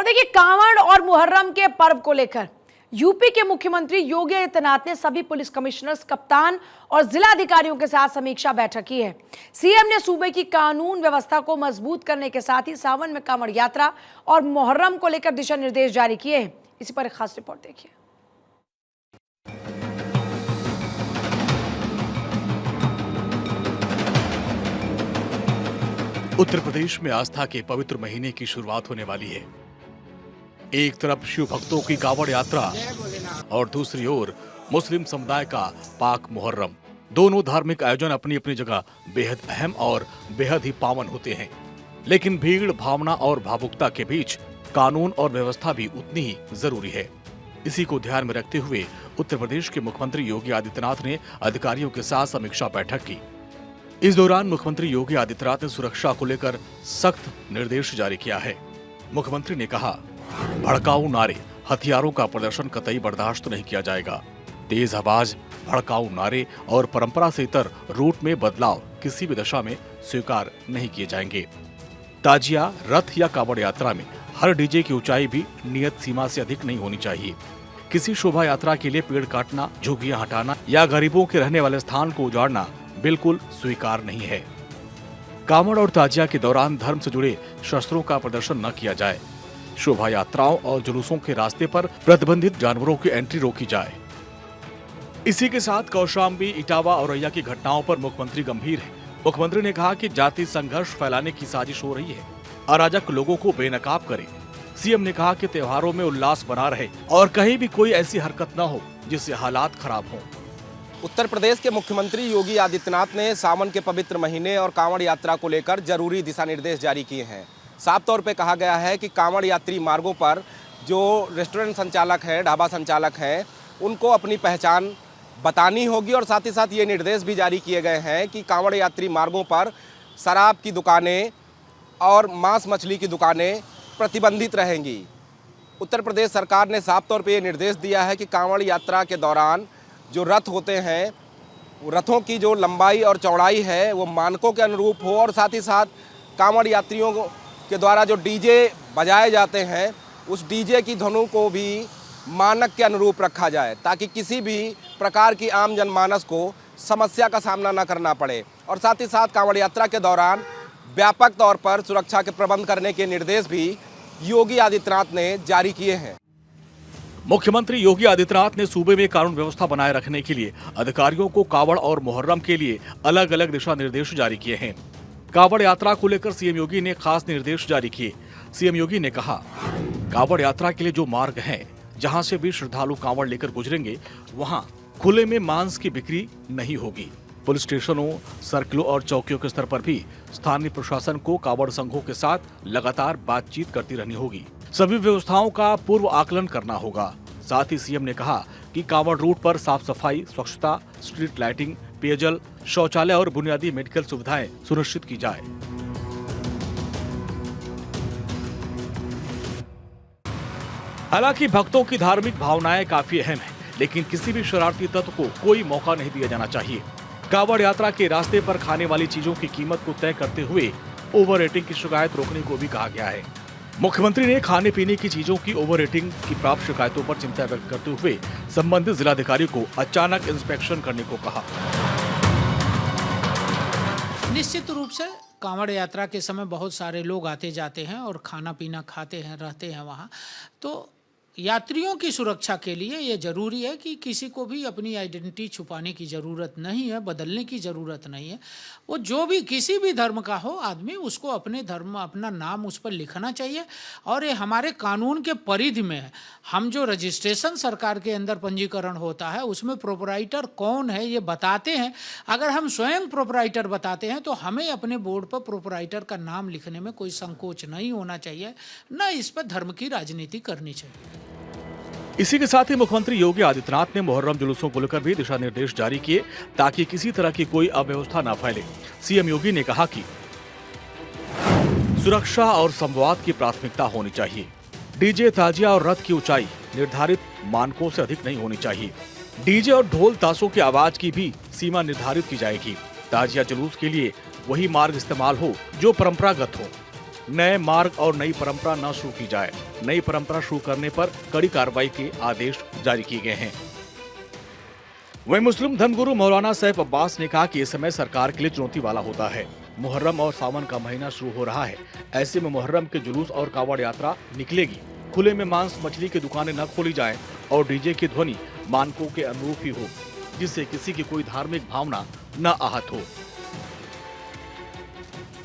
देखिए, कांवड़ और मुहर्रम के पर्व को लेकर यूपी के मुख्यमंत्री योगी आदित्यनाथ ने सभी पुलिस कमिश्नर्स, कप्तान और जिला अधिकारियों के साथ समीक्षा बैठक की है। सीएम ने सूबे की कानून व्यवस्था को मजबूत करने के साथ ही सावन में कांवड़ यात्रा और मुहर्रम को लेकर दिशा निर्देश जारी किए हैं। इसी पर एक खास रिपोर्ट देखिए। उत्तर प्रदेश में आस्था के पवित्र महीने की शुरुआत होने वाली है। एक तरफ शिव भक्तों की कांवड़ यात्रा और दूसरी ओर मुस्लिम समुदाय का पाक मुहर्रम। दोनों धार्मिक आयोजन अपनी अपनी जगह बेहद अहम और बेहद ही पावन होते हैं, लेकिन भीड़, भावना और भावुकता के बीच कानून और व्यवस्था भी उतनी ही जरूरी है। इसी को ध्यान में रखते हुए उत्तर प्रदेश के मुख्यमंत्री योगी आदित्यनाथ ने अधिकारियों के साथ समीक्षा बैठक की। इस दौरान मुख्यमंत्री योगी आदित्यनाथ ने सुरक्षा को लेकर सख्त निर्देश जारी किया है। मुख्यमंत्री ने कहा, भड़काऊ नारे, हथियारों का प्रदर्शन कतई बर्दाश्त नहीं किया जाएगा। तेज आवाज, भड़काऊ नारे और परंपरा से इतर रूट में बदलाव किसी भी दशा में स्वीकार नहीं किए जाएंगे। ताजिया, रथ या कांवड़ यात्रा में हर डीजे की ऊंचाई भी नियत सीमा से अधिक नहीं होनी चाहिए। किसी शोभा यात्रा के लिए पेड़ काटना, झुग्गियां हटाना या गरीबों के रहने वाले स्थान को उजाड़ना बिल्कुल स्वीकार नहीं है। कांवड़ और ताजिया के दौरान धर्म से जुड़े शस्त्रों का प्रदर्शन न किया जाए। शोभा यात्राओं और जुलूसों के रास्ते पर प्रतिबंधित जानवरों की एंट्री रोकी जाए। इसी के साथ कौशाम्बी, इटावा और औरैया की घटनाओं पर मुख्यमंत्री गंभीर है। मुख्यमंत्री ने कहा कि जाति संघर्ष फैलाने की साजिश हो रही है, अराजक लोगों को बेनकाब करे। सीएम ने कहा कि त्योहारों में उल्लास बना रहे और कहीं भी कोई ऐसी हरकत न हो जिससे हालात खराब हों। उत्तर प्रदेश के मुख्यमंत्री योगी आदित्यनाथ ने सावन के पवित्र महीने और कांवड़ यात्रा को लेकर जरूरी दिशा निर्देश जारी किए हैं। साफ तौर पे कहा गया है कि कांवड़ यात्री मार्गों पर जो रेस्टोरेंट संचालक हैं, ढाबा संचालक हैं, उनको अपनी पहचान बतानी होगी और साथ ही साथ ये निर्देश भी जारी किए गए हैं कि कांवड़ यात्री मार्गों पर शराब की दुकानें और मांस मछली की दुकानें प्रतिबंधित रहेंगी। उत्तर प्रदेश सरकार ने साफ तौर पर ये निर्देश दिया है कि कांवड़ यात्रा के दौरान जो रथ होते हैं, रथों की जो लंबाई और चौड़ाई है वो मानकों के अनुरूप हो और साथ ही साथ कांवड़ यात्रियों के द्वारा जो डीजे बजाए जाते हैं उस डीजे की धुनों को भी मानक के अनुरूप रखा जाए, ताकि किसी भी प्रकार की आम जनमानस को समस्या का सामना न करना पड़े। और साथ ही साथ कांवड़ यात्रा के दौरान व्यापक तौर पर सुरक्षा के प्रबंध करने के निर्देश भी योगी आदित्यनाथ ने जारी किए हैं। मुख्यमंत्री योगी आदित्यनाथ ने सूबे में कानून व्यवस्था बनाए रखने के लिए अधिकारियों को कांवड़ और मुहर्रम के लिए अलग अलग दिशा निर्देश जारी किए हैं। कांवड़ यात्रा को लेकर सीएम योगी ने खास निर्देश जारी किए। सीएम योगी ने कहा, कांवड़ यात्रा के लिए जो मार्ग हैं, जहां से भी श्रद्धालु कांवड़ लेकर गुजरेंगे, वहां खुले में मांस की बिक्री नहीं होगी। पुलिस स्टेशनों, सर्किलों और चौकियों के स्तर पर भी स्थानीय प्रशासन को कांवड़ संघों के साथ लगातार बातचीत करती रहनी होगी। सभी व्यवस्थाओं का पूर्व आकलन करना होगा। साथ ही सीएम ने कहा कि कांवड़ रूट पर साफ सफाई, स्वच्छता, स्ट्रीट लाइटिंग, पेयजल, शौचालय और बुनियादी मेडिकल सुविधाएं सुनिश्चित की जाए। हालांकि भक्तों की धार्मिक भावनाएं काफी अहम हैं, लेकिन किसी भी शरारती तत्व को कोई मौका नहीं दिया जाना चाहिए। कांवड़ यात्रा के रास्ते पर खाने वाली चीजों की कीमत को तय करते हुए ओवर रेटिंग की शिकायत रोकने को भी कहा गया है। मुख्यमंत्री ने खाने पीने की चीजों की ओवर रेटिंग की प्राप्त शिकायतों पर चिंता व्यक्त करते हुए संबंधित जिलाधिकारी को अचानक इंस्पेक्शन करने को कहा। निश्चित रूप से कांवड़ यात्रा के समय बहुत सारे लोग आते जाते हैं और खाना पीना खाते हैं, रहते हैं वहाँ। तो यात्रियों की सुरक्षा के लिए ये जरूरी है कि किसी को भी अपनी आइडेंटिटी छुपाने की ज़रूरत नहीं है, बदलने की ज़रूरत नहीं है। वो जो भी किसी भी धर्म का हो आदमी, उसको अपने धर्म, अपना नाम उस पर लिखना चाहिए। और ये हमारे कानून के परिधि में है। हम जो रजिस्ट्रेशन सरकार के अंदर पंजीकरण होता है उसमें प्रोपराइटर कौन है ये बताते हैं। अगर हम स्वयं प्रोपराइटर बताते हैं तो हमें अपने बोर्ड पर प्रोपराइटर का नाम लिखने में कोई संकोच नहीं होना चाहिए, न इस पर धर्म की राजनीति करनी चाहिए। इसी के साथ ही मुख्यमंत्री योगी आदित्यनाथ ने मुहर्रम जुलूसों को लेकर भी दिशा निर्देश जारी किए, ताकि किसी तरह की कोई अव्यवस्था न फैले। सीएम योगी ने कहा कि सुरक्षा और संवाद की प्राथमिकता होनी चाहिए। डीजे, ताजिया और रथ की ऊंचाई निर्धारित मानकों से अधिक नहीं होनी चाहिए। डीजे और ढोल ताशों की आवाज की भी सीमा निर्धारित की जाएगी। ताजिया जुलूस के लिए वही मार्ग इस्तेमाल हो जो परंपरागत हो। नए मार्ग और नई परंपरा न शुरू की जाए। नई परंपरा शुरू करने पर कड़ी कार्रवाई के आदेश जारी किए गए हैं। वहीं मुस्लिम धर्मगुरु मौलाना सैफ अब्बास ने कहा कि इस समय सरकार के लिए चुनौती वाला होता है। मुहर्रम और सावन का महीना शुरू हो रहा है। ऐसे में मुहर्रम के जुलूस और कावड़ यात्रा निकलेगी। खुले में मांस मछली की दुकानें न खोली जाएं और डीजे की ध्वनि मानकों के अनुरूप ही हो, जिससे किसी की कोई धार्मिक भावना न आहत हो।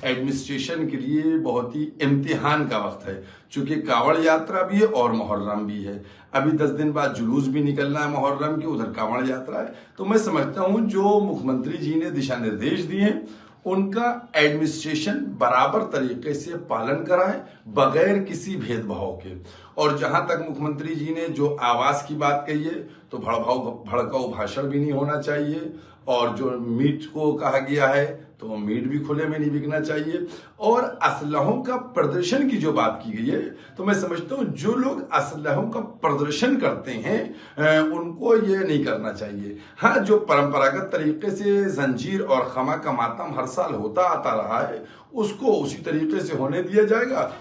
एडमिनिस्ट्रेशन के लिए बहुत ही इम्तिहान का वक्त है, चूंकि कावड़ यात्रा भी है और मुहर्रम भी है। अभी 10 दिन बाद जुलूस भी निकलना है मुहर्रम के, उधर कावड़ यात्रा है। तो मैं समझता हूं जो मुख्यमंत्री जी ने दिशा निर्देश दिए हैं उनका एडमिनिस्ट्रेशन बराबर तरीके से पालन कराए बगैर किसी भेदभाव के। और जहां तक मुख्यमंत्री जी ने जो आवास की बात कही है तो भड़काऊ भाषण भी नहीं होना चाहिए। और जो मीट को कहा गया है तो मीट भी खुले में नहीं बिकना चाहिए। और असलहों का प्रदर्शन की जो बात की गई है तो मैं समझता हूं जो लोग असलहों का प्रदर्शन करते हैं उनको ये नहीं करना चाहिए। हाँ, जो परंपरागत तरीके से जंजीर और खमा का मातम हर साल होता आता रहा है उसको उसी तरीके से होने दिया जाएगा।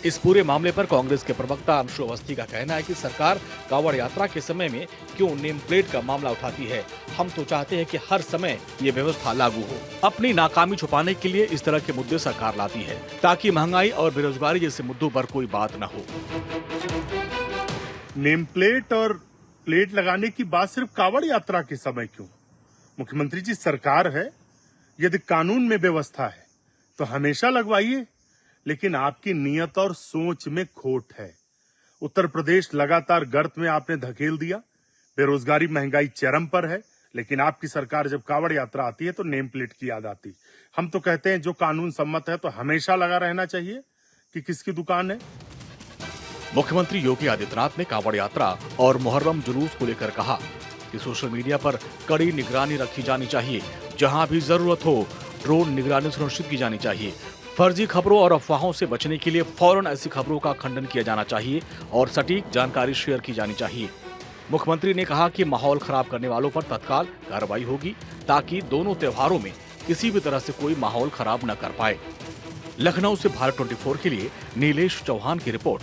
इस पूरे मामले पर कांग्रेस के प्रवक्ता अंशु अवस्थी का कहना है कि सरकार कावड़ यात्रा के समय में क्यों नेम प्लेट का मामला उठाती है। हम तो चाहते हैं कि हर समय ये व्यवस्था लागू हो। अपनी नाकामी छुपाने के लिए इस तरह के मुद्दे सरकार लाती है ताकि महंगाई और बेरोजगारी जैसे मुद्दों पर कोई बात न हो। नेम प्लेट और प्लेट लगाने की बात सिर्फ कावड़ यात्रा के समय क्यों? मुख्यमंत्री जी सरकार है, यदि कानून में व्यवस्था है तो हमेशा लगवाइए, लेकिन आपकी नीयत और सोच में खोट है। उत्तर प्रदेश लगातार गर्त में आपने धकेल दिया, बेरोजगारी महंगाई चरम पर है, लेकिन आपकी सरकार जब कावड़ यात्रा आती है तो नेम प्लेट की याद आती। हम तो कहते हैं जो कानून सम्मत है तो हमेशा लगा रहना चाहिए कि किसकी दुकान है। मुख्यमंत्री योगी आदित्यनाथ ने कावड़ यात्रा और मुहर्रम जुलूस को लेकर कहा कि सोशल मीडिया पर कड़ी निगरानी रखी जानी चाहिए। जहां भी जरूरत हो ड्रोन निगरानी सुनिश्चित की जानी चाहिए। फर्जी खबरों और अफवाहों से बचने के लिए फौरन ऐसी खबरों का खंडन किया जाना चाहिए और सटीक जानकारी शेयर की जानी चाहिए। मुख्यमंत्री ने कहा कि माहौल खराब करने वालों पर तत्काल कार्रवाई होगी ताकि दोनों त्योहारों में किसी भी तरह से कोई माहौल खराब न कर पाए। लखनऊ से भारत 24 के लिए नीलेश चौहान की रिपोर्ट।